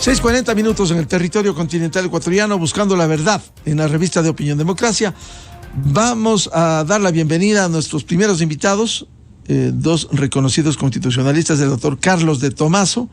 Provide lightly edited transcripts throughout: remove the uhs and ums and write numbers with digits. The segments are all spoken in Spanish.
6:40 en el territorio continental ecuatoriano, buscando la verdad en la revista de Opinión Democracia. Vamos a dar la bienvenida a nuestros primeros invitados, dos reconocidos constitucionalistas, el doctor Carlos de Tomaso,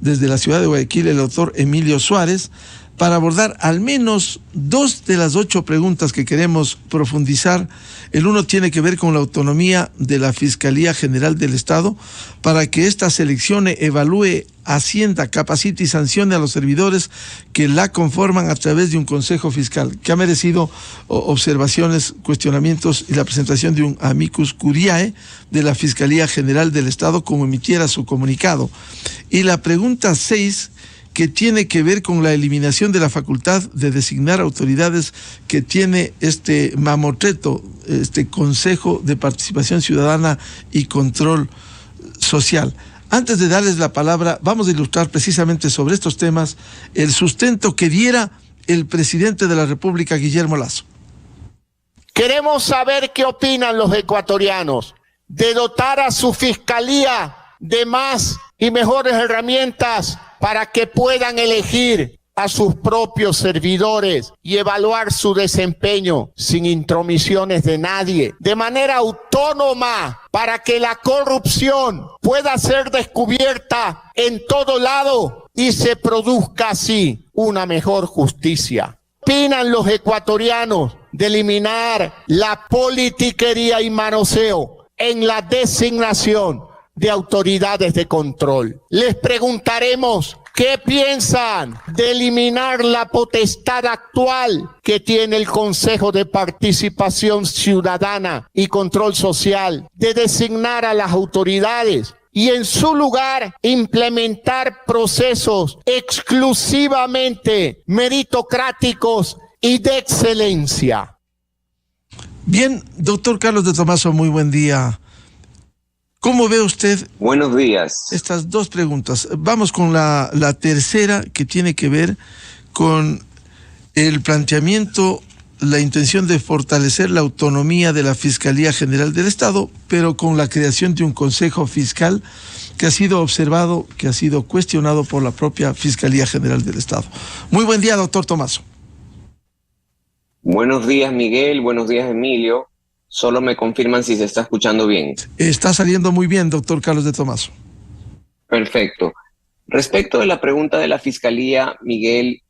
desde la ciudad de Guayaquil, el doctor Emilio Suárez, para abordar al menos 2 de las 8 preguntas que queremos profundizar. El uno tiene que ver con la autonomía de la Fiscalía General del Estado para que ésta seleccione, evalúe, ascienda, capacite y sancione a los servidores que la conforman a través de un consejo fiscal, que ha merecido observaciones, cuestionamientos y la presentación de un amicus curiae de la Fiscalía General del Estado como emitiera su comunicado. Y la pregunta 6, que tiene que ver con la eliminación de la facultad de designar autoridades que tiene este mamotreto, este Consejo de Participación Ciudadana y Control Social. Antes de darles la palabra, vamos a ilustrar precisamente sobre estos temas el sustento que diera el presidente de la República, Guillermo Lasso. Queremos saber qué opinan los ecuatorianos de dotar a su fiscalía de más y mejores herramientas para que puedan elegir a sus propios servidores y evaluar su desempeño sin intromisiones de nadie, de manera autónoma, para que la corrupción pueda ser descubierta en todo lado y se produzca así una mejor justicia. ¿Qué opinan los ecuatorianos de eliminar la politiquería y manoseo en la designación de autoridades de control? Les preguntaremos qué piensan de eliminar la potestad actual que tiene el Consejo de Participación Ciudadana y Control Social de designar a las autoridades y en su lugar implementar procesos exclusivamente meritocráticos y de excelencia. Bien, doctor Carlos de Tomaso, muy buen día. ¿Cómo ve usted? Buenos días. Estas 2 preguntas. Vamos con la tercera, que tiene que ver con el planteamiento, la intención de fortalecer la autonomía de la Fiscalía General del Estado, pero con la creación de un Consejo Fiscal que ha sido observado, que ha sido cuestionado por la propia Fiscalía General del Estado. Muy buen día, doctor Tomaso. Buenos días, Miguel. Buenos días, Emilio. Solo me confirman si se está escuchando bien. Está saliendo muy bien, doctor Carlos de Tomaso. Perfecto. Respecto de la pregunta de la Fiscalía, Miguel,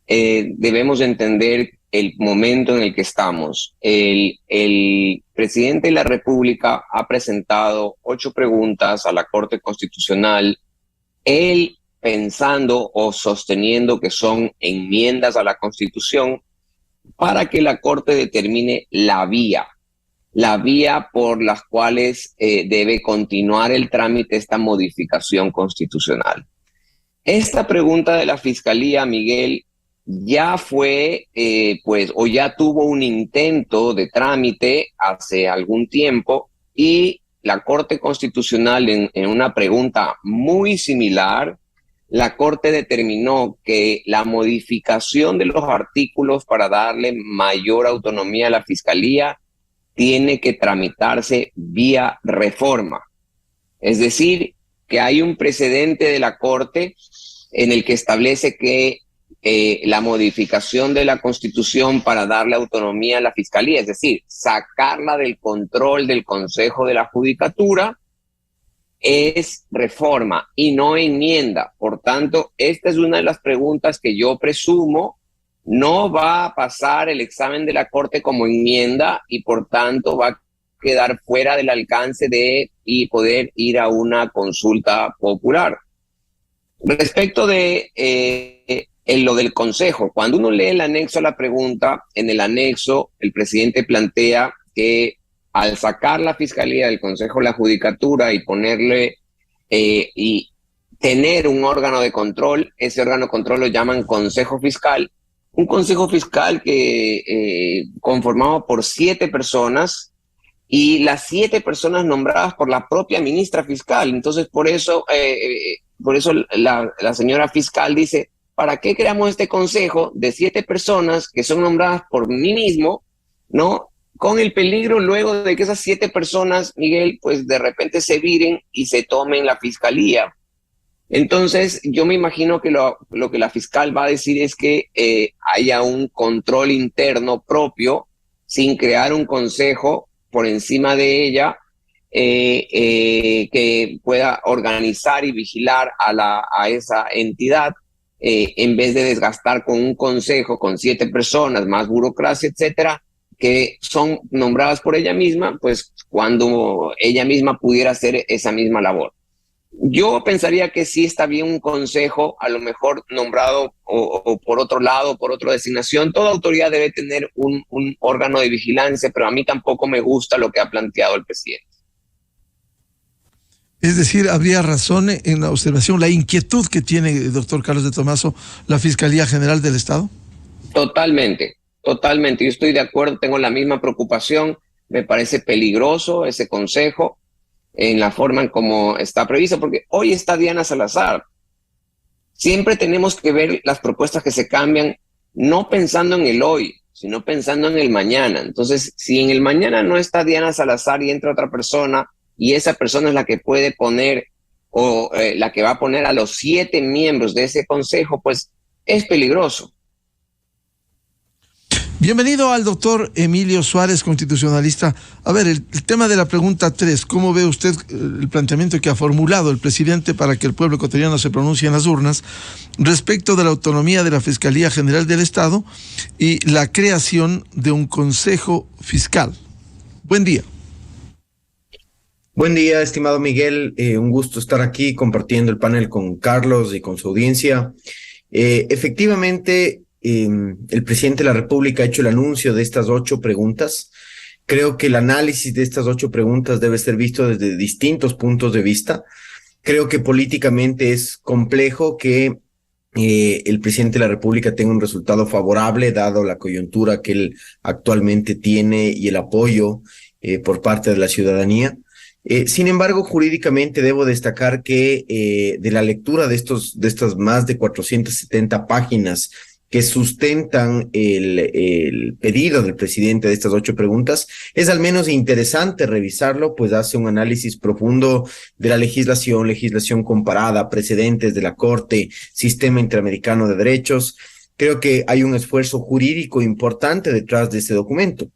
debemos entender el momento en el que estamos. El presidente de la República ha presentado 8 preguntas a la Corte Constitucional, él pensando o sosteniendo que son enmiendas a la Constitución para que la Corte determine la vía por las cuales debe continuar el trámite esta modificación constitucional. Esta pregunta de la Fiscalía, Miguel, ya fue, o ya tuvo un intento de trámite hace algún tiempo y la Corte Constitucional en una pregunta muy similar, la Corte determinó que la modificación de los artículos para darle mayor autonomía a la Fiscalía tiene que tramitarse vía reforma. Es decir, que hay un precedente de la Corte en el que establece que la modificación de la Constitución para darle autonomía a la Fiscalía, es decir, sacarla del control del Consejo de la Judicatura, es reforma y no enmienda. Por tanto, esta es una de las preguntas que yo presumo no va a pasar el examen de la Corte como enmienda y por tanto va a quedar fuera del alcance de y poder ir a una consulta popular. Respecto de lo del Consejo, cuando uno lee el anexo a la pregunta, en el anexo el presidente plantea que al sacar la Fiscalía del Consejo de la Judicatura y ponerle y tener un órgano de control, ese órgano de control lo llaman Consejo Fiscal, un Consejo Fiscal que conformado por 7 personas y las 7 personas nombradas por la propia ministra fiscal. Entonces, por eso la señora fiscal dice, ¿para qué creamos este consejo de 7 personas que son nombradas por mí mismo, ¿no? Con el peligro luego de que esas 7 personas, Miguel, pues de repente se viren y se tomen la fiscalía. Entonces, yo me imagino que lo que la fiscal va a decir es que haya un control interno propio sin crear un consejo por encima de ella que pueda organizar y vigilar a esa entidad en vez de desgastar con un consejo con 7 personas, más burocracia, etcétera, que son nombradas por ella misma, pues cuando ella misma pudiera hacer esa misma labor. Yo pensaría que sí está bien un consejo, a lo mejor nombrado o por otro lado, por otra designación. Toda autoridad debe tener un órgano de vigilancia, pero a mí tampoco me gusta lo que ha planteado el presidente. Es decir, habría razón en la observación, la inquietud que tiene el doctor Carlos de Tomaso, la Fiscalía General del Estado. Totalmente, totalmente. Yo estoy de acuerdo, tengo la misma preocupación. Me parece peligroso ese consejo en la forma en cómo está previsto, porque hoy está Diana Salazar. Siempre tenemos que ver las propuestas que se cambian, no pensando en el hoy, sino pensando en el mañana. Entonces, si en el mañana no está Diana Salazar y entra otra persona, y esa persona es la que puede poner o la que va a poner a los 7 miembros de ese consejo, pues es peligroso. Bienvenido al doctor Emilio Suárez, constitucionalista. A ver, el tema de la pregunta 3, ¿cómo ve usted el planteamiento que ha formulado el presidente para que el pueblo ecuatoriano se pronuncie en las urnas respecto de la autonomía de la Fiscalía General del Estado y la creación de un consejo fiscal? Buen día. Buen día, estimado Miguel. Un gusto estar aquí compartiendo el panel con Carlos y con su audiencia. Efectivamente, el presidente de la República ha hecho el anuncio de estas 8 preguntas. Creo que el análisis de estas 8 preguntas debe ser visto desde distintos puntos de vista. Creo que políticamente es complejo que el presidente de la República tenga un resultado favorable, dado la coyuntura que él actualmente tiene y el apoyo por parte de la ciudadanía. Sin embargo, jurídicamente debo destacar que de la lectura de estas más de 470 páginas que sustentan el pedido del presidente de estas 8 preguntas, es al menos interesante revisarlo, pues hace un análisis profundo de la legislación comparada, precedentes de la Corte, Sistema Interamericano de Derechos. Creo que hay un esfuerzo jurídico importante detrás de este documento.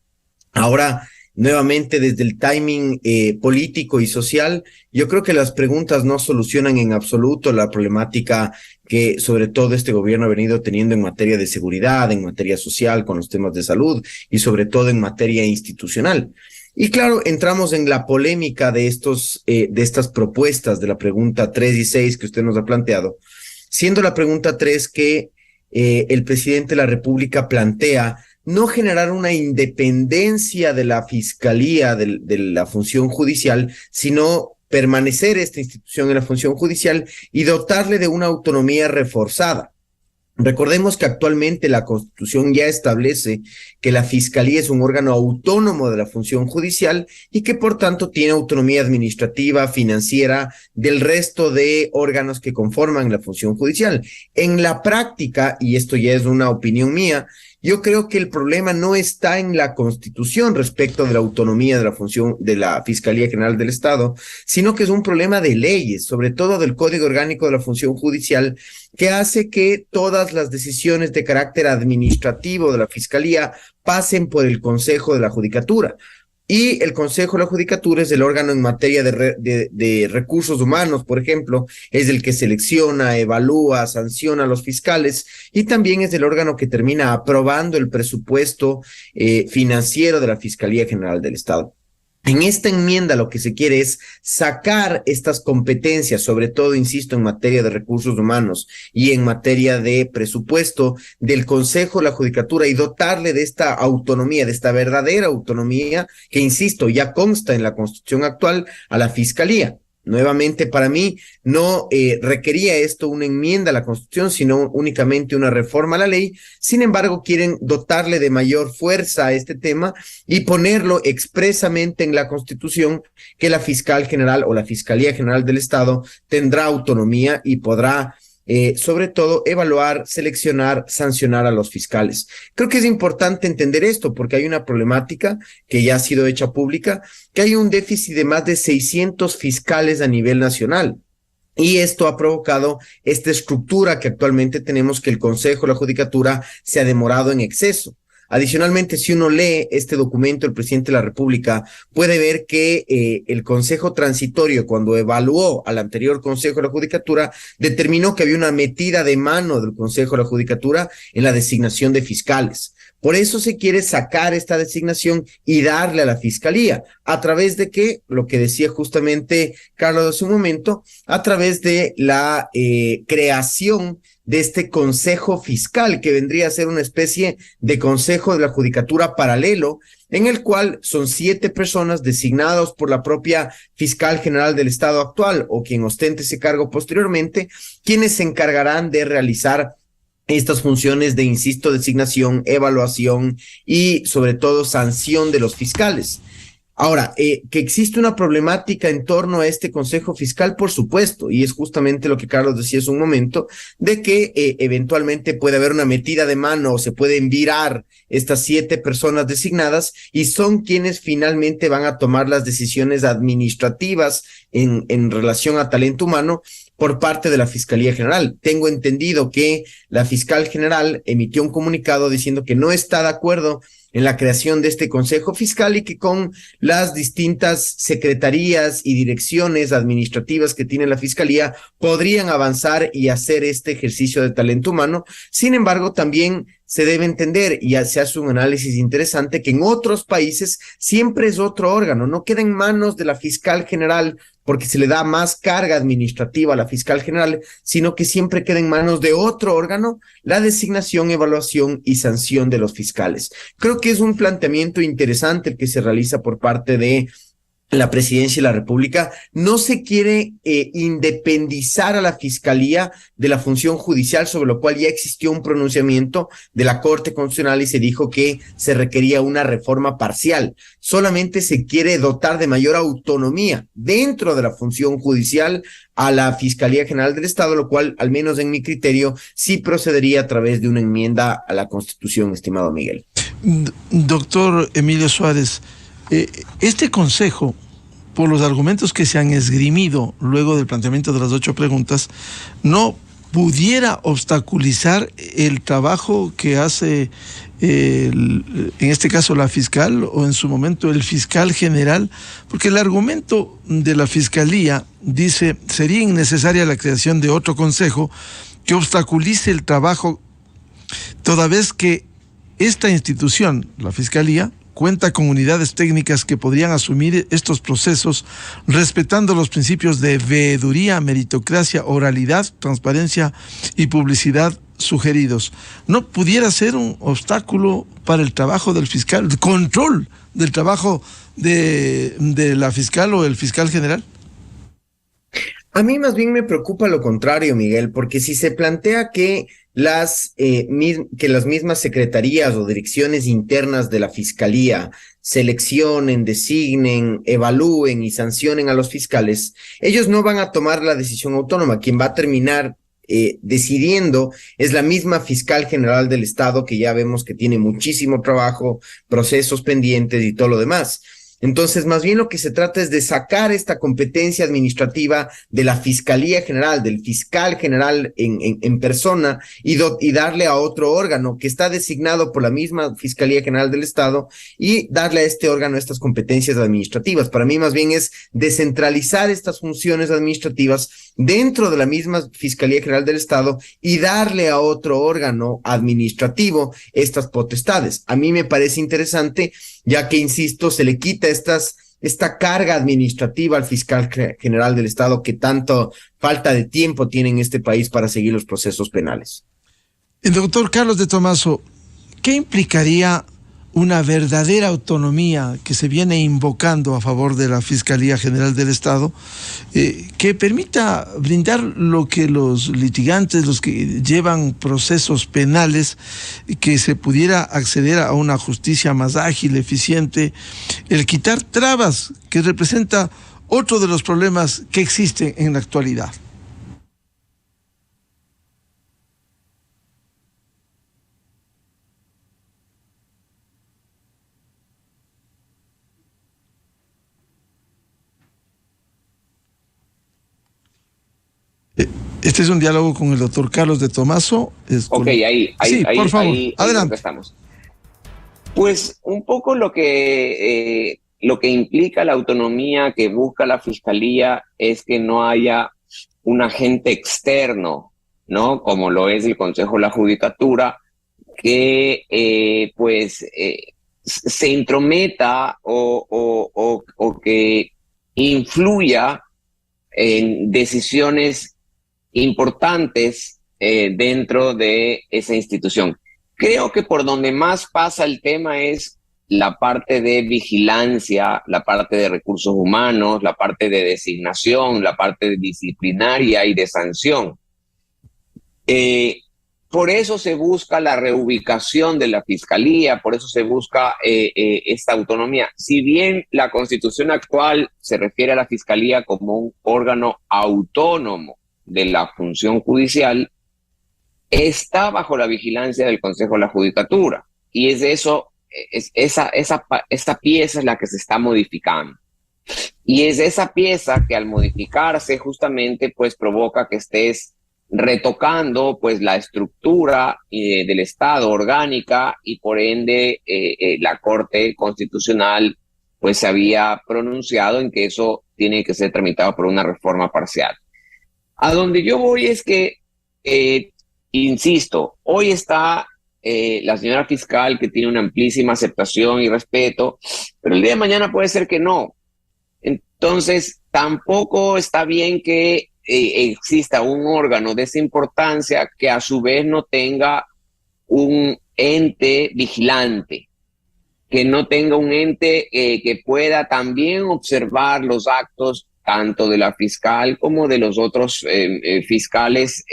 Ahora, nuevamente, desde el timing político y social, yo creo que las preguntas no solucionan en absoluto la problemática que sobre todo este gobierno ha venido teniendo en materia de seguridad, en materia social, con los temas de salud y sobre todo en materia institucional. Y claro, entramos en la polémica de estas propuestas de la pregunta 3 y 6 que usted nos ha planteado, siendo la pregunta 3 que el presidente de la República plantea no generar una independencia de la fiscalía, de la función judicial, sino permanecer esta institución en la función judicial y dotarle de una autonomía reforzada. Recordemos que actualmente la Constitución ya establece que la Fiscalía es un órgano autónomo de la función judicial y que por tanto tiene autonomía administrativa, financiera, del resto de órganos que conforman la función judicial. En la práctica, y esto ya es una opinión mía, yo creo que el problema no está en la Constitución respecto de la autonomía de la función de la Fiscalía General del Estado, sino que es un problema de leyes, sobre todo del Código Orgánico de la Función Judicial, que hace que todas las decisiones de carácter administrativo de la Fiscalía pasen por el Consejo de la Judicatura. Y el Consejo de la Judicatura es el órgano en materia de recursos humanos, por ejemplo, es el que selecciona, evalúa, sanciona a los fiscales y también es el órgano que termina aprobando el presupuesto financiero de la Fiscalía General del Estado. En esta enmienda lo que se quiere es sacar estas competencias, sobre todo, insisto, en materia de recursos humanos y en materia de presupuesto del Consejo de la Judicatura y dotarle de esta autonomía, de esta verdadera autonomía que, insisto, ya consta en la Constitución actual a la Fiscalía. Nuevamente, para mí, no requería esto una enmienda a la Constitución, sino únicamente una reforma a la ley. Sin embargo, quieren dotarle de mayor fuerza a este tema y ponerlo expresamente en la Constitución que la Fiscal General o la Fiscalía General del Estado tendrá autonomía y podrá sobre todo evaluar, seleccionar, sancionar a los fiscales. Creo que es importante entender esto porque hay una problemática que ya ha sido hecha pública, que hay un déficit de más de 600 fiscales a nivel nacional. Y esto ha provocado esta estructura que actualmente tenemos, que el Consejo de la Judicatura se ha demorado en exceso. Adicionalmente, si uno lee este documento del presidente de la República, puede ver que el Consejo Transitorio, cuando evaluó al anterior Consejo de la Judicatura, determinó que había una metida de mano del Consejo de la Judicatura en la designación de fiscales. Por eso se quiere sacar esta designación y darle a la Fiscalía, a través de que, lo que decía justamente Carlos hace un momento, a través de la creación de este Consejo Fiscal, que vendría a ser una especie de Consejo de la Judicatura paralelo, en el cual son 7 personas designadas por la propia Fiscal General del Estado actual o quien ostente ese cargo posteriormente, quienes se encargarán de realizar estas funciones de, insisto, designación, evaluación y sobre todo sanción de los fiscales. Ahora, que existe una problemática en torno a este Consejo Fiscal, por supuesto, y es justamente lo que Carlos decía hace un momento, de que eventualmente puede haber una metida de mano o se pueden virar estas 7 personas designadas y son quienes finalmente van a tomar las decisiones administrativas en relación a talento humano por parte de la Fiscalía General. Tengo entendido que la Fiscal General emitió un comunicado diciendo que no está de acuerdo en la creación de este Consejo Fiscal y que con las distintas secretarías y direcciones administrativas que tiene la Fiscalía podrían avanzar y hacer este ejercicio de talento humano. Sin embargo, también se debe entender, y se hace un análisis interesante, que en otros países siempre es otro órgano, no queda en manos de la Fiscal General porque se le da más carga administrativa a la Fiscal General, sino que siempre queda en manos de otro órgano la designación, evaluación y sanción de los fiscales. Creo que es un planteamiento interesante el que se realiza por parte de la Presidencia de la República. No se quiere independizar a la Fiscalía de la función judicial, sobre lo cual ya existió un pronunciamiento de la Corte Constitucional y se dijo que se requería una reforma parcial. Solamente se quiere dotar de mayor autonomía dentro de la función judicial a la Fiscalía General del Estado, lo cual, al menos en mi criterio, sí procedería a través de una enmienda a la Constitución, estimado Miguel. Doctor Emilio Suárez, este consejo, por los argumentos que se han esgrimido luego del planteamiento de las 8 preguntas, no pudiera obstaculizar el trabajo que hace, en este caso, la fiscal o en su momento el fiscal general, porque el argumento de la fiscalía dice: sería innecesaria la creación de otro consejo que obstaculice el trabajo, toda vez que esta institución, la fiscalía, cuenta con unidades técnicas que podrían asumir estos procesos respetando los principios de veeduría, meritocracia, oralidad, transparencia y publicidad sugeridos. ¿No pudiera ser un obstáculo para el trabajo del fiscal, el control del trabajo de la fiscal o el fiscal general? A mí más bien me preocupa lo contrario, Miguel, porque si se plantea que las mismas secretarías o direcciones internas de la Fiscalía seleccionen, designen, evalúen y sancionen a los fiscales, ellos no van a tomar la decisión autónoma. Quien va a terminar decidiendo es la misma Fiscal General del Estado, que ya vemos que tiene muchísimo trabajo, procesos pendientes y todo lo demás. Entonces, más bien lo que se trata es de sacar esta competencia administrativa de la Fiscalía General, del fiscal general en persona, y darle a otro órgano que está designado por la misma Fiscalía General del Estado, y darle a este órgano estas competencias administrativas. Para mí, más bien es descentralizar estas funciones administrativas dentro de la misma Fiscalía General del Estado y darle a otro órgano administrativo estas potestades. A mí me parece interesante, ya que, insisto, se le quita esta carga administrativa al fiscal general del Estado, que tanto falta de tiempo tiene en este país para seguir los procesos penales. El doctor Carlos de Tomaso, ¿qué implicaría una verdadera autonomía que se viene invocando a favor de la Fiscalía General del Estado, que permita brindar lo que los litigantes, los que llevan procesos penales, que se pudiera acceder a una justicia más ágil, eficiente, el quitar trabas, que representa otro de los problemas que existen en la actualidad? Este es un diálogo con el doctor Carlos de Tomaso. Sí, por favor, adelante. Estamos. Pues un poco lo que implica la autonomía que busca la Fiscalía es que no haya un agente externo, ¿no? Como lo es el Consejo de la Judicatura, que se intrometa o que influya en decisiones importantes dentro de esa institución. Creo que por donde más pasa el tema es la parte de vigilancia, la parte de recursos humanos, la parte de designación, la parte disciplinaria y de sanción. Por eso se busca la reubicación de la Fiscalía, por eso se busca esta autonomía. Si bien la Constitución actual se refiere a la Fiscalía como un órgano autónomo de la función judicial, está bajo la vigilancia del Consejo de la Judicatura. Y es de eso, esta pieza es la que se está modificando. Y es esa pieza que al modificarse justamente pues provoca que estés retocando pues la estructura del Estado orgánica y por ende la Corte Constitucional pues se había pronunciado en que eso tiene que ser tramitado por una reforma parcial. A donde yo voy es que, insisto, hoy está la señora fiscal que tiene una amplísima aceptación y respeto, pero el día de mañana puede ser que no. Entonces, tampoco está bien que exista un órgano de esa importancia que a su vez no tenga un ente vigilante, que no tenga un ente que pueda también observar los actos tanto de la fiscal como de los otros fiscales.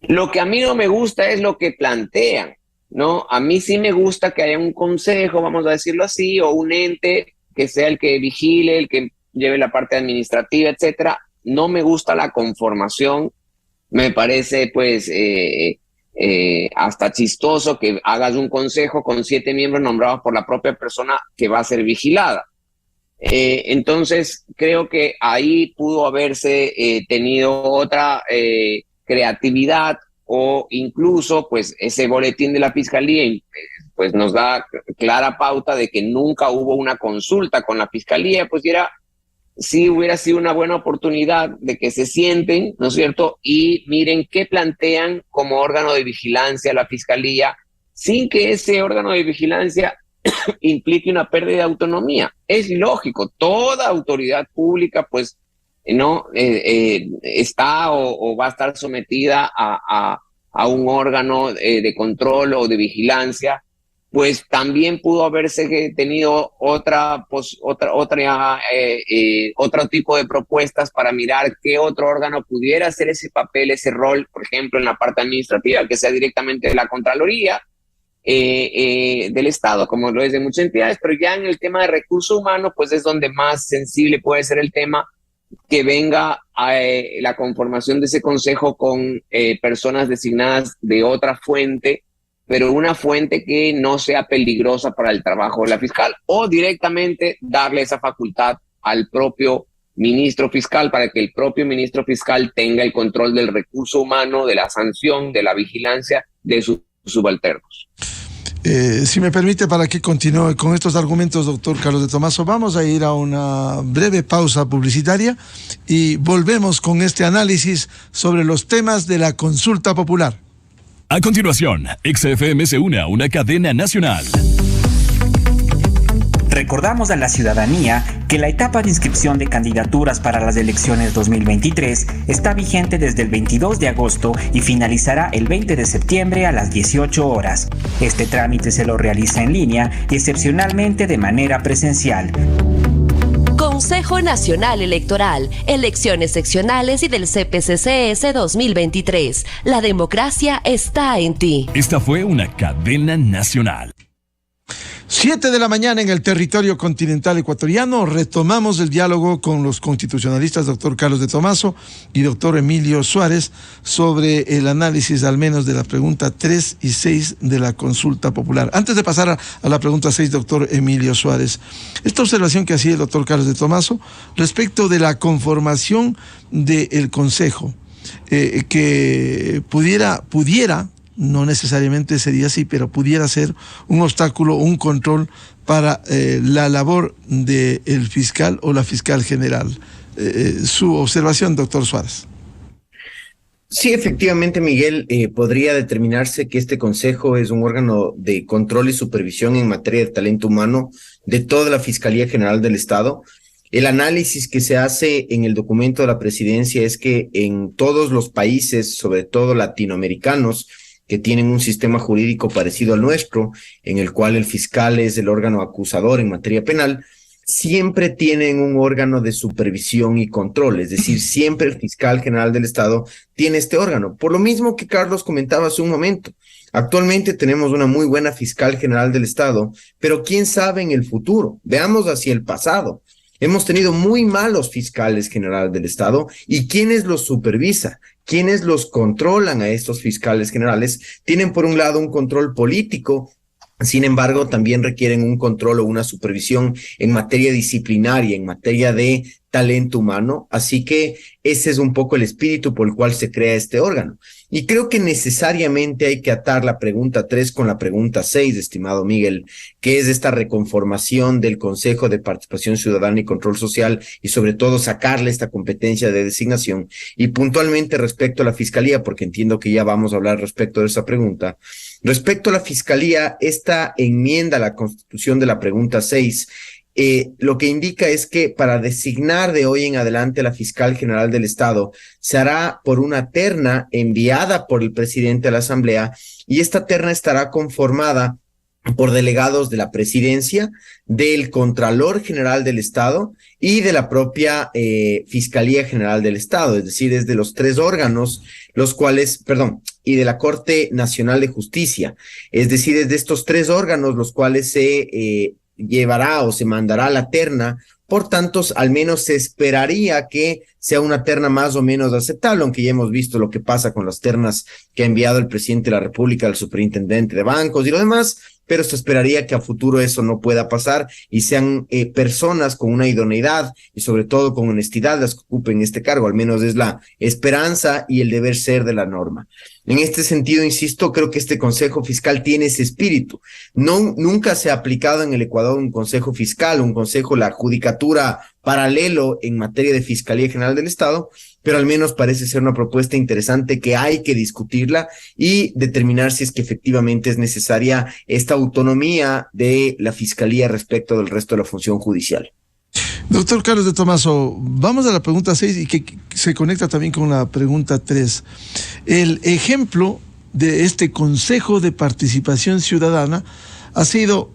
Lo que a mí no me gusta es lo que plantean, ¿no? A mí sí me gusta que haya un consejo, vamos a decirlo así, o un ente que sea el que vigile, el que lleve la parte administrativa, etcétera. No me gusta la conformación, me parece pues hasta chistoso que hagas un consejo con 7 miembros nombrados por la propia persona que va a ser vigilada. Entonces creo que ahí pudo haberse tenido otra creatividad o incluso pues ese boletín de la Fiscalía pues nos da clara pauta de que nunca hubo una consulta con la Fiscalía, pues sí hubiera sido una buena oportunidad de que se sienten, ¿no es cierto? Y miren qué plantean como órgano de vigilancia la Fiscalía, sin que ese órgano de vigilancia implique una pérdida de autonomía. Es lógico, toda autoridad pública, pues, no está o va a estar sometida a un órgano de control o de vigilancia. Pues también pudo haberse tenido otro tipo de propuestas para mirar qué otro órgano pudiera hacer ese papel, ese rol, por ejemplo, en la parte administrativa, que sea directamente de la Contraloría del Estado, como lo es de muchas entidades, pero ya en el tema de recursos humanos, pues es donde más sensible puede ser el tema, que venga la conformación de ese consejo con personas designadas de otra fuente, pero una fuente que no sea peligrosa para el trabajo de la fiscal, o directamente darle esa facultad al propio ministro fiscal para que el propio ministro fiscal tenga el control del recurso humano, de la sanción, de la vigilancia de sus subalternos. Si me permite, para que continúe con estos argumentos, doctor Carlos de Tomaso, vamos a ir a una breve pausa publicitaria y volvemos con este análisis sobre los temas de la consulta popular. A continuación, XFM se une a una cadena nacional. Recordamos a la ciudadanía que la etapa de inscripción de candidaturas para las elecciones 2023 está vigente desde el 22 de agosto y finalizará el 20 de septiembre a las 18 horas. Este trámite se lo realiza en línea y excepcionalmente de manera presencial. Consejo Nacional Electoral, elecciones seccionales y del CPCCS 2023. La democracia está en ti. Esta fue una cadena nacional. 7 de la mañana en el territorio continental ecuatoriano. Retomamos el diálogo con los constitucionalistas, doctor Carlos de Tomaso y doctor Emilio Suárez, sobre el análisis al menos de la pregunta 3 y 6 de la consulta popular. Antes de pasar a la pregunta 6, doctor Emilio Suárez, esta observación que hacía el doctor Carlos de Tomaso respecto de la conformación del Consejo, que pudiera, no necesariamente sería así, pero pudiera ser un obstáculo, un control para la labor del fiscal o la fiscal general. Su observación, doctor Suárez. Sí, efectivamente, Miguel, podría determinarse que este consejo es un órgano de control y supervisión en materia de talento humano de toda la Fiscalía General del Estado. El análisis que se hace en el documento de la presidencia es que en todos los países, sobre todo latinoamericanos, que tienen un sistema jurídico parecido al nuestro, en el cual el fiscal es el órgano acusador en materia penal, siempre tienen un órgano de supervisión y control, es decir, siempre el fiscal general del Estado tiene este órgano. Por lo mismo que Carlos comentaba hace un momento, actualmente tenemos una muy buena fiscal general del Estado, pero quién sabe en el futuro. Veamos hacia el pasado. Hemos tenido muy malos fiscales generales del Estado, y quienes los supervisa, quienes los controlan a estos fiscales generales, tienen por un lado un control político. Sin embargo, también requieren un control o una supervisión en materia disciplinaria, en materia de talento humano. Así que ese es un poco el espíritu por el cual se crea este órgano. Y creo que necesariamente hay que atar la pregunta 3 con la pregunta 6, estimado Miguel, que es esta reconformación del Consejo de Participación Ciudadana y Control Social, y sobre todo sacarle esta competencia de designación. Y puntualmente respecto a la Fiscalía, porque entiendo que ya vamos a hablar respecto de esa pregunta. Respecto a la Fiscalía, esta enmienda a la Constitución de la pregunta 6, lo que indica es que para designar de hoy en adelante a la fiscal general del Estado se hará por una terna enviada por el presidente de la Asamblea, y esta terna estará conformada por delegados de la presidencia, del Contralor General del Estado y de la propia Fiscalía General del Estado, es decir, es de los tres órganos, los cuales, y de la Corte Nacional de Justicia, es decir, es de estos tres órganos los cuales se llevará o se mandará la terna. Por tanto, al menos se esperaría que sea una terna más o menos aceptable, aunque ya hemos visto lo que pasa con las ternas que ha enviado el presidente de la República al superintendente de bancos y lo demás, pero se esperaría que a futuro eso no pueda pasar y sean personas con una idoneidad y sobre todo con honestidad las que ocupen este cargo. Al menos es la esperanza y el deber ser de la norma. En este sentido, insisto, creo que este Consejo Fiscal tiene ese espíritu. Nunca se ha aplicado en el Ecuador un Consejo Fiscal, un Consejo, la judicatura paralelo en materia de Fiscalía General del Estado, pero al menos parece ser una propuesta interesante que hay que discutirla y determinar si es que efectivamente es necesaria esta autonomía de la Fiscalía respecto del resto de la función judicial. Doctor Carlos de Tomaso, vamos a la pregunta 6 y que se conecta también con la pregunta 3. El ejemplo de este Consejo de Participación Ciudadana ha sido,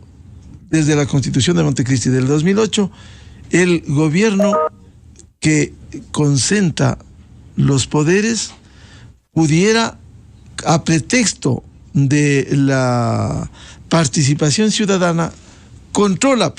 desde la Constitución de Montecristi del 2008, el gobierno que concentra los poderes pudiera, a pretexto de la participación ciudadana, controla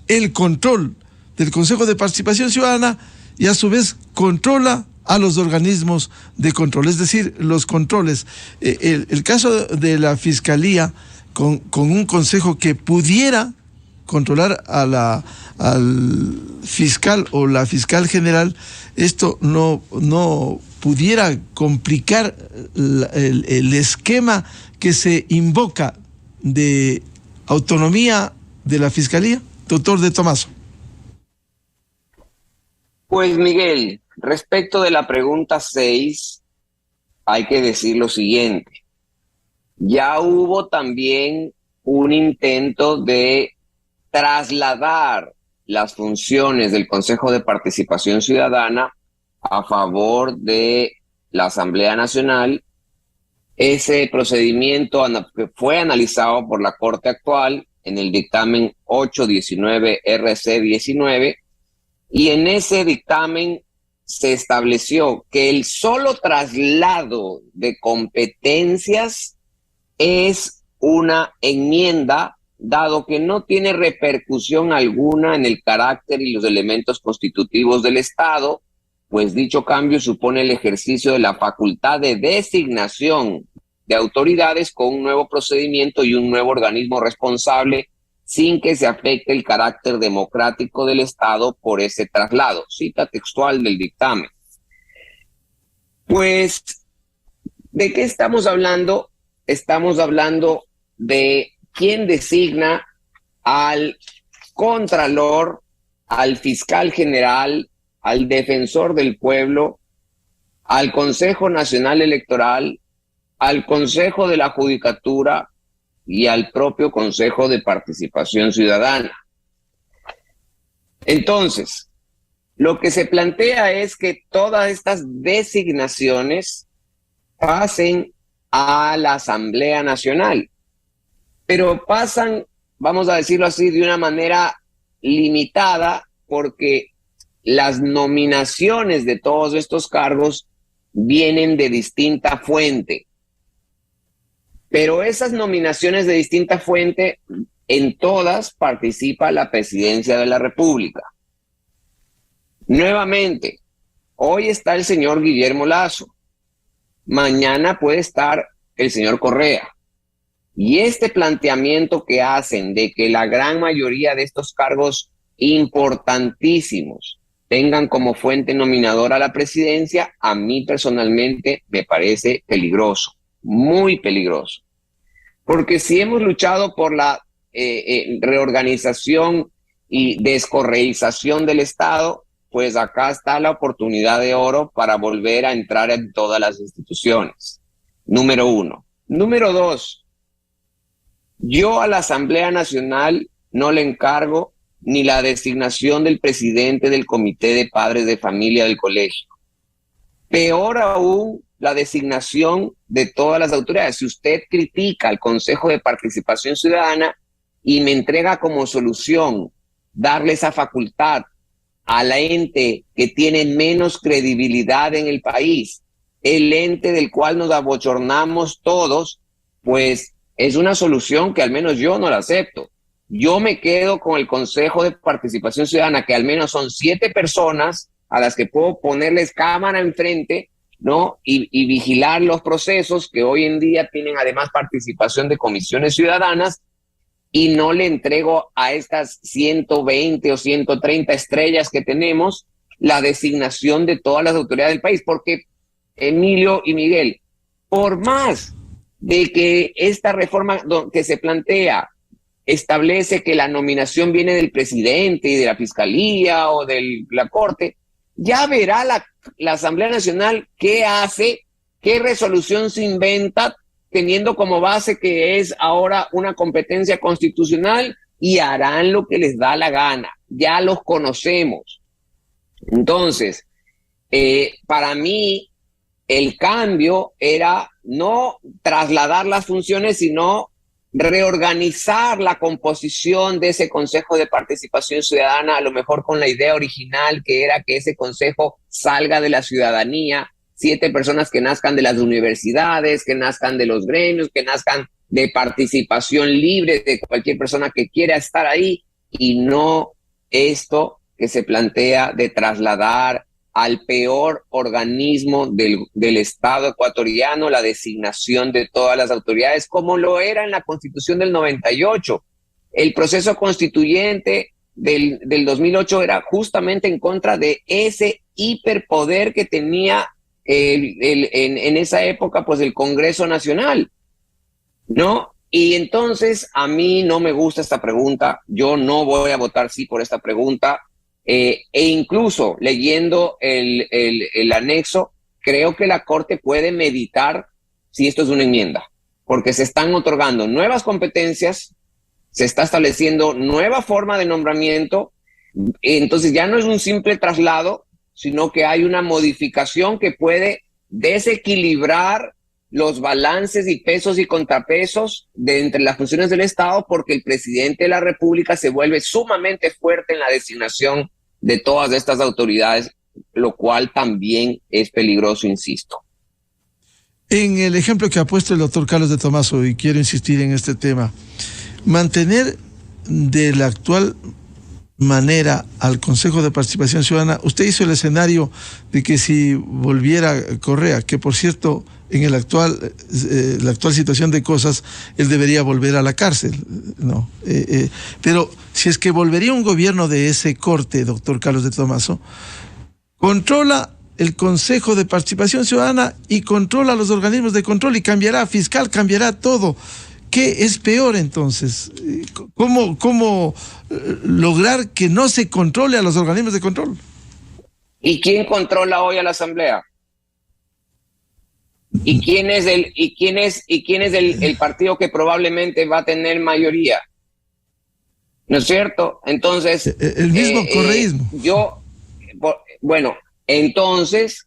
el control del Consejo de Participación Ciudadana y a su vez controla a los organismos de control, es decir, los controles. El caso de la Fiscalía con un consejo que pudiera controlar al fiscal o la fiscal general, esto no pudiera complicar el esquema que se invoca de autonomía de la Fiscalía. Doctor de Tomaso. Pues Miguel, respecto de la pregunta 6, hay que decir lo siguiente. Ya hubo también un intento de trasladar las funciones del Consejo de Participación Ciudadana a favor de la Asamblea Nacional. Ese procedimiento fue analizado por la Corte actual en el dictamen 819 RC19, y en ese dictamen se estableció que el solo traslado de competencias es una enmienda, dado que no tiene repercusión alguna en el carácter y los elementos constitutivos del Estado, pues dicho cambio supone el ejercicio de la facultad de designación de autoridades con un nuevo procedimiento y un nuevo organismo responsable, sin que se afecte el carácter democrático del Estado por ese traslado. Cita textual del dictamen. Pues, ¿de qué estamos hablando? Estamos hablando de quién designa al contralor, al fiscal general, al defensor del pueblo, al Consejo Nacional Electoral, al Consejo de la Judicatura y al propio Consejo de Participación Ciudadana. Entonces, lo que se plantea es que todas estas designaciones pasen a la Asamblea Nacional, pero pasan, vamos a decirlo así, de una manera limitada, porque las nominaciones de todos estos cargos vienen de distinta fuente. Pero esas nominaciones de distinta fuente, en todas participa la Presidencia de la República. Nuevamente, hoy está el señor Guillermo Lasso, mañana puede estar el señor Correa. Y este planteamiento que hacen de que la gran mayoría de estos cargos importantísimos tengan como fuente nominadora a la presidencia, a mí personalmente me parece peligroso, muy peligroso. Porque si hemos luchado por la reorganización y descorreización del Estado, pues acá está la oportunidad de oro para volver a entrar en todas las instituciones. Número uno. Número dos, yo a la Asamblea Nacional no le encargo ni la designación del presidente del Comité de Padres de Familia del colegio. Peor aún, la designación de todas las autoridades. Si usted critica al Consejo de Participación Ciudadana y me entrega como solución darle esa facultad al ente que tiene menos credibilidad en el país, el ente del cual nos abochornamos todos, pues es una solución que al menos yo no la acepto. Yo me quedo con el Consejo de Participación Ciudadana, que al menos son 7 personas a las que puedo ponerles cámara enfrente, ¿no? Y vigilar los procesos que hoy en día tienen además participación de comisiones ciudadanas, y no le entrego a estas 120 o 130 estrellas que tenemos la designación de todas las autoridades del país, porque Emilio y Miguel, por más de que esta reforma que se plantea establece que la nominación viene del presidente y de la fiscalía o de la corte, ya verá la Asamblea Nacional qué hace, qué resolución se inventa, teniendo como base que es ahora una competencia constitucional, y harán lo que les da la gana. Ya los conocemos. Entonces, para mí, el cambio era no trasladar las funciones, sino reorganizar la composición de ese Consejo de Participación Ciudadana, a lo mejor con la idea original, que era que ese consejo salga de la ciudadanía, 7 personas que nazcan de las universidades, que nazcan de los gremios, que nazcan de participación libre de cualquier persona que quiera estar ahí, y no esto que se plantea de trasladar al peor organismo del Estado ecuatoriano la designación de todas las autoridades, como lo era en la Constitución del 98. El proceso constituyente del 2008 era justamente en contra de ese hiperpoder que tenía en esa época, pues, el Congreso Nacional, ¿no? Y entonces a mí no me gusta esta pregunta. Yo no voy a votar sí por esta pregunta. E incluso leyendo el anexo, creo que la Corte puede meditar si esto es una enmienda, porque se están otorgando nuevas competencias, se está estableciendo nueva forma de nombramiento. Entonces ya no es un simple traslado, sino que hay una modificación que puede desequilibrar los balances y pesos y contrapesos entre las funciones del Estado, porque el presidente de la República se vuelve sumamente fuerte en la designación de todas estas autoridades, lo cual también es peligroso, insisto. En el ejemplo que ha puesto el doctor Carlos de Tomaso, y quiero insistir en este tema, mantener de la actual manera al Consejo de Participación Ciudadana, usted hizo el escenario de que si volviera Correa, que por cierto, en la actual situación de cosas, él debería volver a la cárcel, ¿no? Pero si es que volvería un gobierno de ese corte, doctor Carlos de Tomaso, controla el Consejo de Participación Ciudadana y controla los organismos de control y cambiará fiscal, cambiará todo. ¿Qué es peor entonces? ¿Cómo lograr que no se controle a los organismos de control? ¿Y quién controla hoy a la Asamblea? ¿Y quién es el partido que probablemente va a tener mayoría? ¿No es cierto? Entonces... El mismo correísmo. Bueno, entonces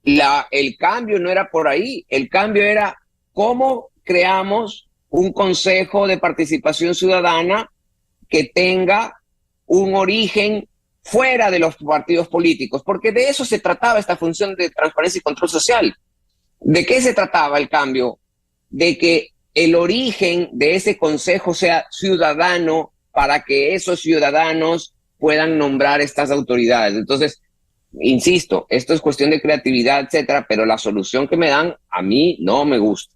el cambio no era por ahí. El cambio era cómo creamos un Consejo de Participación Ciudadana que tenga un origen fuera de los partidos políticos, porque de eso se trataba esta función de transparencia y control social. ¿De qué se trataba el cambio? De que el origen de ese consejo sea ciudadano para que esos ciudadanos puedan nombrar estas autoridades. Entonces, insisto, esto es cuestión de creatividad, etcétera, pero la solución que me dan a mí no me gusta.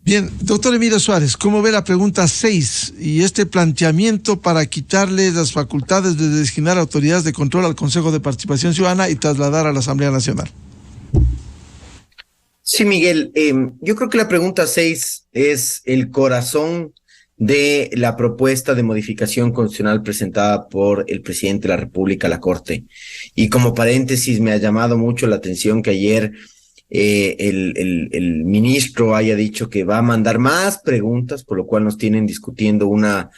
Bien, doctor Emilio Suárez, ¿cómo ve la pregunta 6 y este planteamiento para quitarle las facultades de designar autoridades de control al Consejo de Participación Ciudadana y trasladar a la Asamblea Nacional? Sí, Miguel, yo creo que la pregunta 6 es el corazón de la propuesta de modificación constitucional presentada por el presidente de la República a la Corte. Y como paréntesis, me ha llamado mucho la atención que ayer el ministro haya dicho que va a mandar más preguntas, por lo cual nos tienen discutiendo una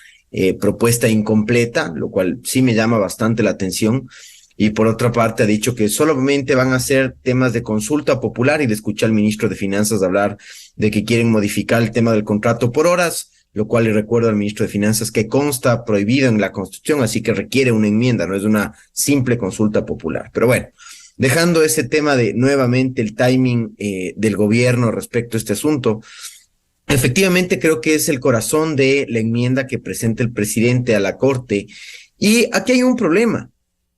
propuesta incompleta, lo cual sí me llama bastante la atención. Y por otra parte ha dicho que solamente van a ser temas de consulta popular, y le escuché al ministro de Finanzas hablar de que quieren modificar el tema del contrato por horas, lo cual le recuerdo al ministro de Finanzas que consta prohibido en la Constitución, así que requiere una enmienda, no es una simple consulta popular. Pero bueno, dejando ese tema de nuevamente el timing del gobierno respecto a este asunto, efectivamente creo que es el corazón de la enmienda que presenta el presidente a la Corte. Y aquí hay un problema.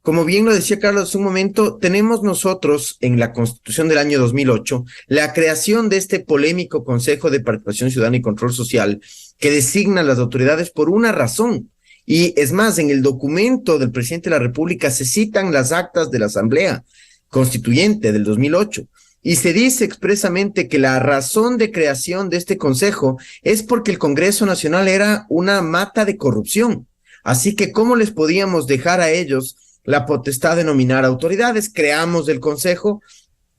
Como bien lo decía Carlos hace un momento, tenemos nosotros en la Constitución del año 2008 la creación de este polémico Consejo de Participación Ciudadana y Control Social que designa a las autoridades por una razón. Y es más, en el documento del presidente de la República se citan las actas de la Asamblea Constituyente del 2008 y se dice expresamente que la razón de creación de este consejo es porque el Congreso Nacional era una mata de corrupción. Así que, ¿cómo les podíamos dejar a ellos la potestad de nominar autoridades? Creamos el consejo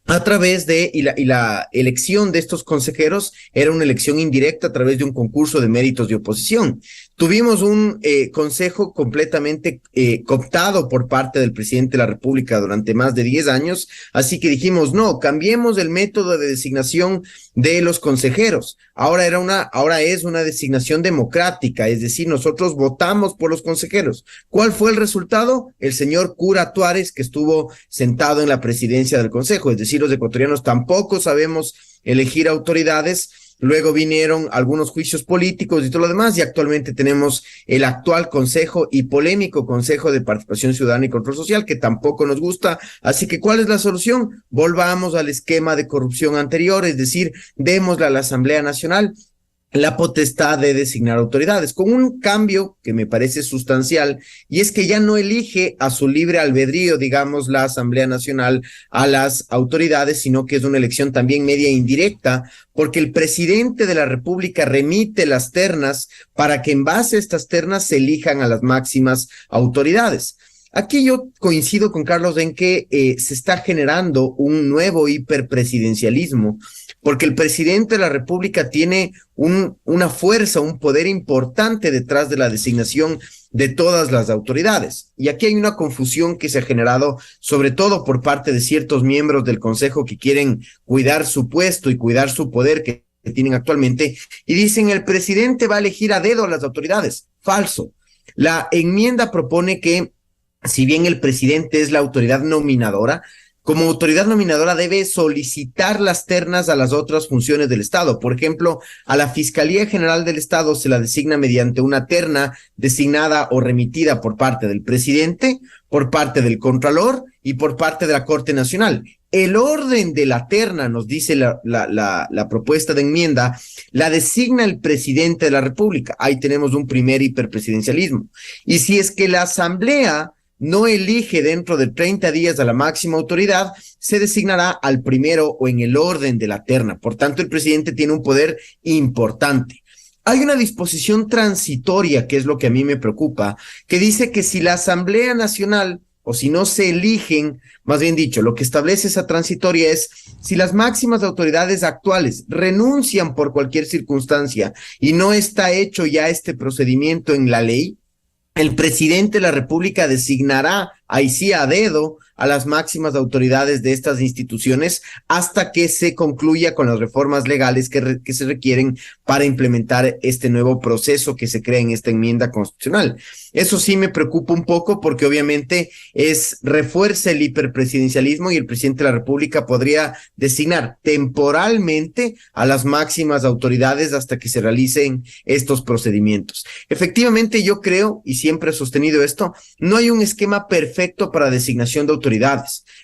a través de, y la elección de estos consejeros era una elección indirecta a través de un concurso de méritos de oposición. Tuvimos un consejo completamente cooptado por parte del presidente de la República durante más de 10 años, así que dijimos, no, cambiemos el método de designación de los consejeros. Ahora es una designación democrática, es decir, nosotros votamos por los consejeros. ¿Cuál fue el resultado? El señor Cura Tuárez, que estuvo sentado en la presidencia del consejo, es decir, los ecuatorianos tampoco sabemos elegir autoridades. Luego vinieron algunos juicios políticos y todo lo demás, y actualmente tenemos el actual consejo y polémico Consejo de Participación Ciudadana y Control Social, que tampoco nos gusta. Así que, ¿cuál es la solución? Volvamos al esquema de corrupción anterior, es decir, démosle a la Asamblea Nacional la potestad de designar autoridades, con un cambio que me parece sustancial, y es que ya no elige a su libre albedrío, digamos, la Asamblea Nacional a las autoridades, sino que es una elección también media indirecta, porque el presidente de la República remite las ternas para que en base a estas ternas se elijan a las máximas autoridades. Aquí yo coincido con Carlos en que se está generando un nuevo hiperpresidencialismo, porque el presidente de la República tiene una fuerza, un poder importante detrás de la designación de todas las autoridades. Y aquí hay una confusión que se ha generado, sobre todo por parte de ciertos miembros del Consejo que quieren cuidar su puesto y cuidar su poder que tienen actualmente, y dicen el presidente va a elegir a dedo a las autoridades. Falso. La enmienda propone que, si bien el presidente es la autoridad nominadora, como autoridad nominadora debe solicitar las ternas a las otras funciones del Estado. Por ejemplo, a la Fiscalía General del Estado se la designa mediante una terna designada o remitida por parte del presidente, por parte del Contralor y por parte de la Corte Nacional. El orden de la terna, nos dice la propuesta de enmienda, la designa el presidente de la República. Ahí tenemos un primer hiperpresidencialismo. Y si es que la Asamblea no elige dentro de 30 días a la máxima autoridad, se designará al primero o en el orden de la terna. Por tanto, el presidente tiene un poder importante. Hay una disposición transitoria, que es lo que a mí me preocupa, que dice que si la Asamblea Nacional, o si no se eligen, más bien dicho, lo que establece esa transitoria es si las máximas autoridades actuales renuncian por cualquier circunstancia y no está hecho ya este procedimiento en la ley, el presidente de la República designará, ahí sí a dedo, a las máximas autoridades de estas instituciones hasta que se concluya con las reformas legales que se requieren para implementar este nuevo proceso que se crea en esta enmienda constitucional. Eso sí me preocupa un poco porque obviamente refuerza el hiperpresidencialismo y el presidente de la República podría designar temporalmente a las máximas autoridades hasta que se realicen estos procedimientos. Efectivamente, yo creo, y siempre he sostenido esto, no hay un esquema perfecto para designación de autoridades,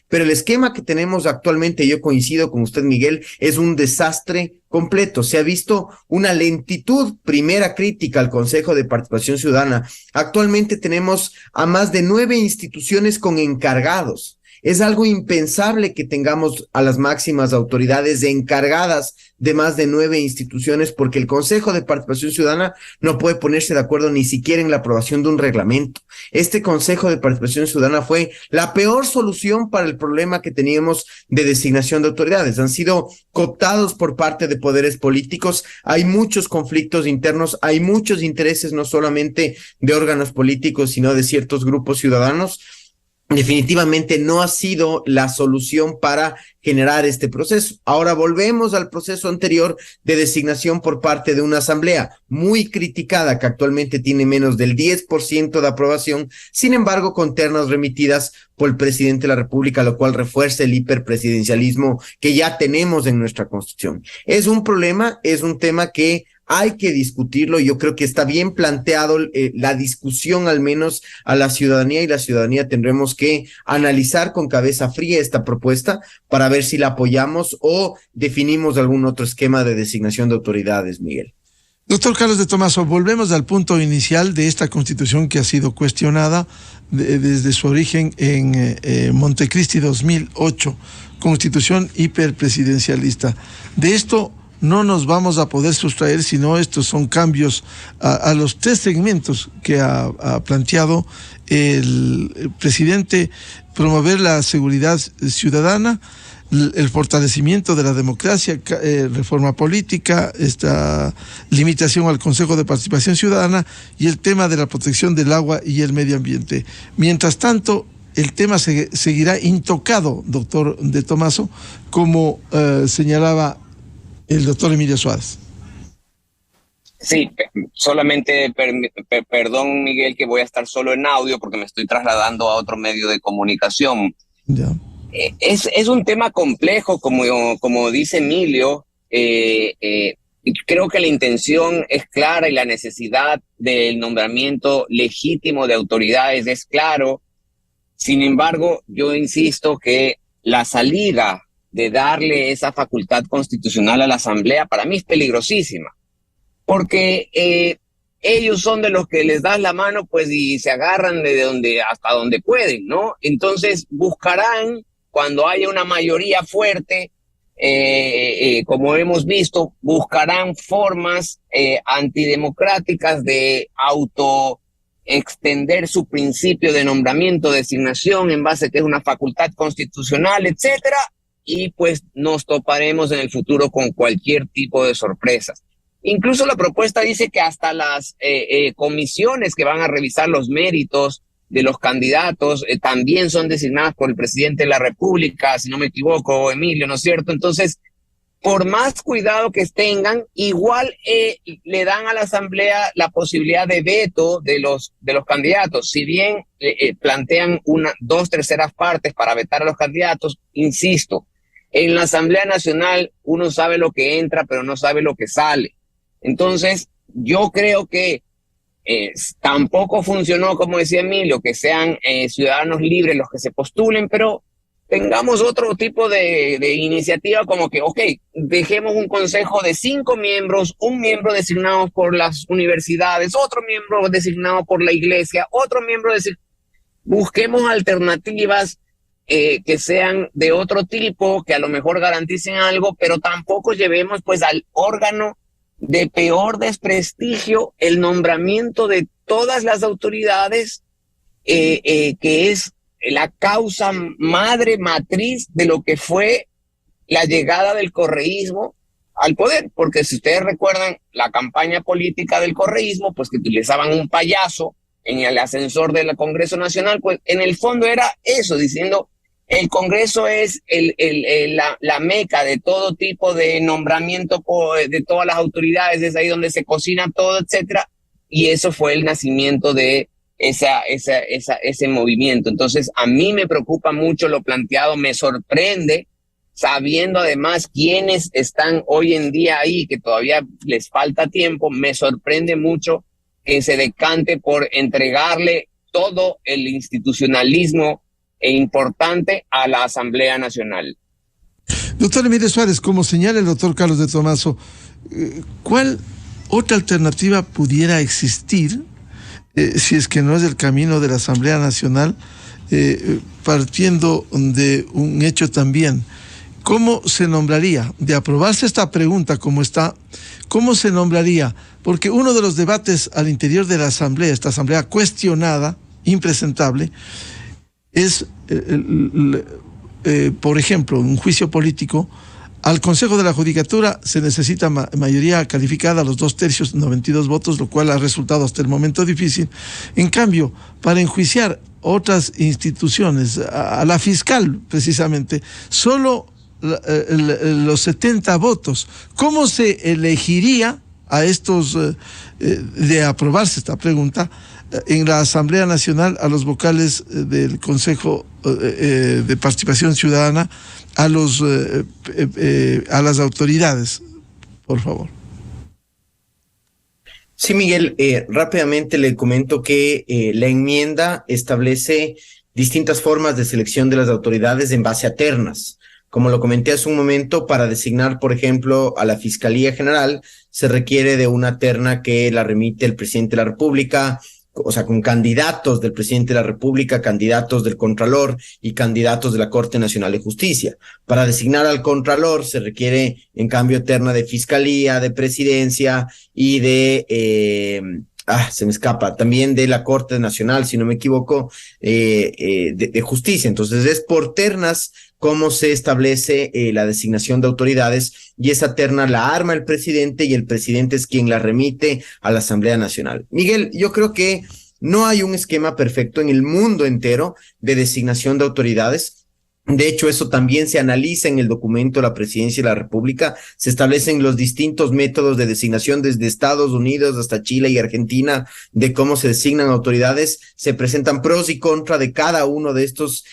pero el esquema que tenemos actualmente, yo coincido con usted, Miguel, es un desastre completo. Se ha visto una lentitud, primera crítica al Consejo de Participación Ciudadana. Actualmente tenemos a más de 9 instituciones con encargados. Es algo impensable que tengamos a las máximas autoridades encargadas de más de 9 instituciones porque el Consejo de Participación Ciudadana no puede ponerse de acuerdo ni siquiera en la aprobación de un reglamento. Este Consejo de Participación Ciudadana fue la peor solución para el problema que teníamos de designación de autoridades. Han sido cooptados por parte de poderes políticos, hay muchos conflictos internos, hay muchos intereses no solamente de órganos políticos, sino de ciertos grupos ciudadanos. Definitivamente no ha sido la solución para generar este proceso. Ahora volvemos al proceso anterior de designación por parte de una asamblea muy criticada que actualmente tiene menos del 10% de aprobación, sin embargo con ternas remitidas por el presidente de la República, lo cual refuerza el hiperpresidencialismo que ya tenemos en nuestra Constitución. Es un problema, es un tema que hay que discutirlo. Yo creo que está bien planteado la discusión al menos a la ciudadanía y la ciudadanía tendremos que analizar con cabeza fría esta propuesta para ver si la apoyamos o definimos algún otro esquema de designación de autoridades, Miguel. Doctor Carlos de Tomaso, volvemos al punto inicial de esta Constitución que ha sido cuestionada desde su origen en Montecristi 2008, Constitución hiperpresidencialista. De esto no nos vamos a poder sustraer, sino estos son cambios a los 3 segmentos que ha planteado el presidente: promover la seguridad ciudadana, el fortalecimiento de la democracia, reforma política, esta limitación al Consejo de Participación Ciudadana y el tema de la protección del agua y el medio ambiente. Mientras tanto, el tema seguirá intocado, doctor de Tomaso, como señalaba el doctor Emilio Suárez. Sí, solamente, perdón, Miguel, que voy a estar solo en audio porque me estoy trasladando a otro medio de comunicación. Ya. Es un tema complejo, como dice Emilio. Creo que la intención es clara y la necesidad del nombramiento legítimo de autoridades es claro. Sin embargo, yo insisto que la salida de darle esa facultad constitucional a la Asamblea, para mí es peligrosísima, porque ellos son de los que les das la mano, pues, y se agarran hasta donde pueden, ¿no? Entonces buscarán, cuando haya una mayoría fuerte, como hemos visto, buscarán formas antidemocráticas de extender su principio de nombramiento, designación, en base a que es una facultad constitucional, etcétera. Y pues nos toparemos en el futuro con cualquier tipo de sorpresas. Incluso la propuesta dice que hasta las comisiones que van a revisar los méritos de los candidatos también son designadas por el presidente de la República, si no me equivoco, Emilio, ¿no es cierto? Entonces, por más cuidado que tengan, igual le dan a la Asamblea la posibilidad de veto de los candidatos. Si bien plantean 2/3 partes para vetar a los candidatos, insisto, en la Asamblea Nacional uno sabe lo que entra, pero no sabe lo que sale. Entonces, yo creo que tampoco funcionó, como decía Emilio, que sean ciudadanos libres los que se postulen, pero tengamos otro tipo de iniciativa, como que, dejemos un consejo de 5 miembros, un miembro designado por las universidades, otro miembro designado por la iglesia, otro miembro busquemos alternativas que sean de otro tipo, que a lo mejor garanticen algo, pero tampoco llevemos pues al órgano de peor desprestigio el nombramiento de todas las autoridades, que es la causa madre, matriz de lo que fue la llegada del correísmo al poder, porque si ustedes recuerdan la campaña política del correísmo, pues que utilizaban un payaso en el ascensor del Congreso Nacional, pues en el fondo era eso, diciendo el Congreso es la meca de todo tipo de nombramiento de todas las autoridades, es ahí donde se cocina todo, etcétera, y eso fue el nacimiento de ese movimiento. Entonces, a mí me preocupa mucho lo planteado, me sorprende, sabiendo además quiénes están hoy en día ahí, que todavía les falta tiempo, me sorprende mucho que se decante por entregarle todo el institucionalismo importante a la Asamblea Nacional. Doctor Emilio Suárez, como señala el doctor Carlos de Tomaso, ¿cuál otra alternativa pudiera existir si es que no es el camino de la Asamblea Nacional, partiendo de un hecho también? ¿Cómo se nombraría? De aprobarse esta pregunta como está, ¿cómo se nombraría? Porque uno de los debates al interior de la Asamblea, esta Asamblea cuestionada, impresentable, es, por ejemplo, un juicio político. Al Consejo de la Judicatura se necesita mayoría calificada, los 2/3, 92 votos, lo cual ha resultado hasta el momento difícil. En cambio, para enjuiciar otras instituciones, a la fiscal precisamente, solo los 70 votos. ¿Cómo se elegiría a estos, de aprobarse esta pregunta, en la Asamblea Nacional, a los vocales del Consejo de Participación Ciudadana, a las autoridades, por favor? Sí, Miguel, rápidamente le comento que la enmienda establece distintas formas de selección de las autoridades en base a ternas. Como lo comenté hace un momento, para designar, por ejemplo, a la Fiscalía General, se requiere de una terna que la remite el presidente de la República, o sea, con candidatos del presidente de la República, candidatos del Contralor y candidatos de la Corte Nacional de Justicia. Para designar al Contralor se requiere, en cambio, terna de Fiscalía, de Presidencia y se me escapa, también de la Corte Nacional, si no me equivoco, de Justicia. Entonces, es por ternas cómo se establece la designación de autoridades, y esa terna la arma el presidente y el presidente es quien la remite a la Asamblea Nacional. Miguel, yo creo que no hay un esquema perfecto en el mundo entero de designación de autoridades. De hecho, eso también se analiza en el documento de la Presidencia de la República. Se establecen los distintos métodos de designación desde Estados Unidos hasta Chile y Argentina de cómo se designan autoridades. Se presentan pros y contras de cada uno de estos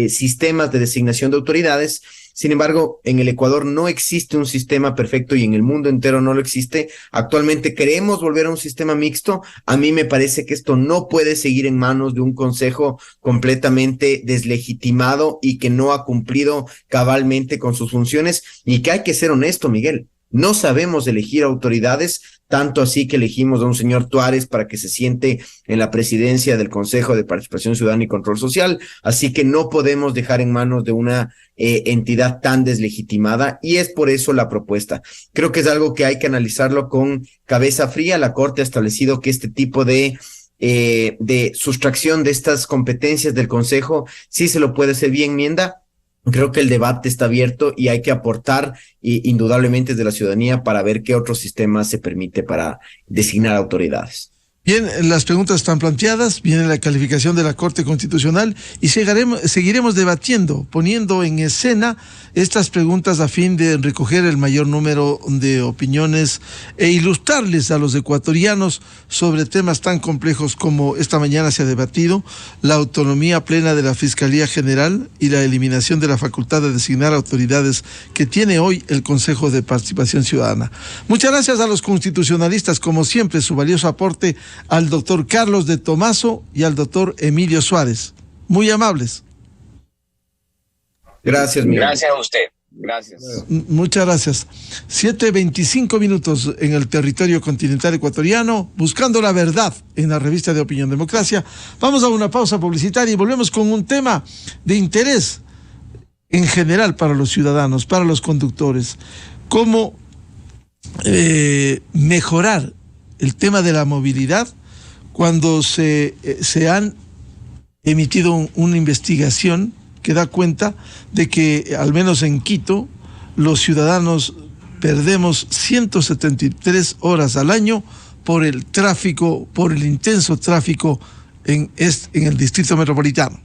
sistemas de designación de autoridades. Sin embargo, en el Ecuador no existe un sistema perfecto y en el mundo entero no lo existe. Actualmente queremos volver a un sistema mixto. A mí me parece que esto no puede seguir en manos de un consejo completamente deslegitimado y que no ha cumplido cabalmente con sus funciones, y que hay que ser honesto, Miguel. No sabemos elegir autoridades, tanto así que elegimos a un señor Tuárez para que se siente en la presidencia del Consejo de Participación Ciudadana y Control Social, así que no podemos dejar en manos de una entidad tan deslegitimada, y es por eso la propuesta. Creo que es algo que hay que analizarlo con cabeza fría. La Corte ha establecido que este tipo de sustracción de estas competencias del Consejo sí se lo puede hacer vía enmienda. Creo que el debate está abierto y hay que aportar indudablemente desde la ciudadanía para ver qué otro sistema se permite para designar autoridades. Bien, las preguntas están planteadas, viene la calificación de la Corte Constitucional y seguiremos debatiendo, poniendo en escena estas preguntas a fin de recoger el mayor número de opiniones e ilustrarles a los ecuatorianos sobre temas tan complejos como esta mañana se ha debatido, la autonomía plena de la Fiscalía General y la eliminación de la facultad de designar autoridades que tiene hoy el Consejo de Participación Ciudadana. Muchas gracias a los constitucionalistas, como siempre, su valioso aporte al doctor Carlos de Tomaso y al doctor Emilio Suárez. Muy amables. Gracias, Miguel. Gracias a usted. Gracias. Muchas gracias. 7:25 minutos en el territorio continental ecuatoriano, buscando la verdad en la revista de Opinión Democracia. Vamos a una pausa publicitaria y volvemos con un tema de interés en general para los ciudadanos, para los conductores. Cómo mejorar el tema de la movilidad cuando se han emitido una investigación que da cuenta de que, al menos en Quito, los ciudadanos perdemos 173 horas al año por el tráfico, por el intenso tráfico en el Distrito Metropolitano.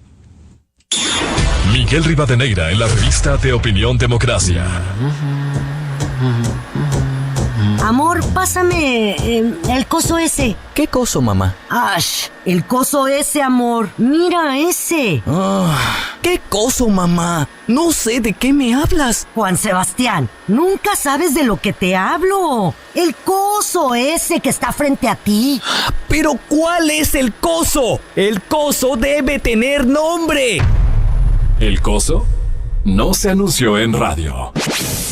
Miguel Rivadeneira en la revista de Opinión Democracia. Amor, pásame el coso ese. ¿Qué coso, mamá? ¡Ash! El coso ese, amor. Mira ese. ¿Qué coso, mamá? No sé de qué me hablas. Juan Sebastián, nunca sabes de lo que te hablo. El coso ese que está frente a ti. ¿Pero cuál es el coso? El coso debe tener nombre. El coso no se anunció en radio.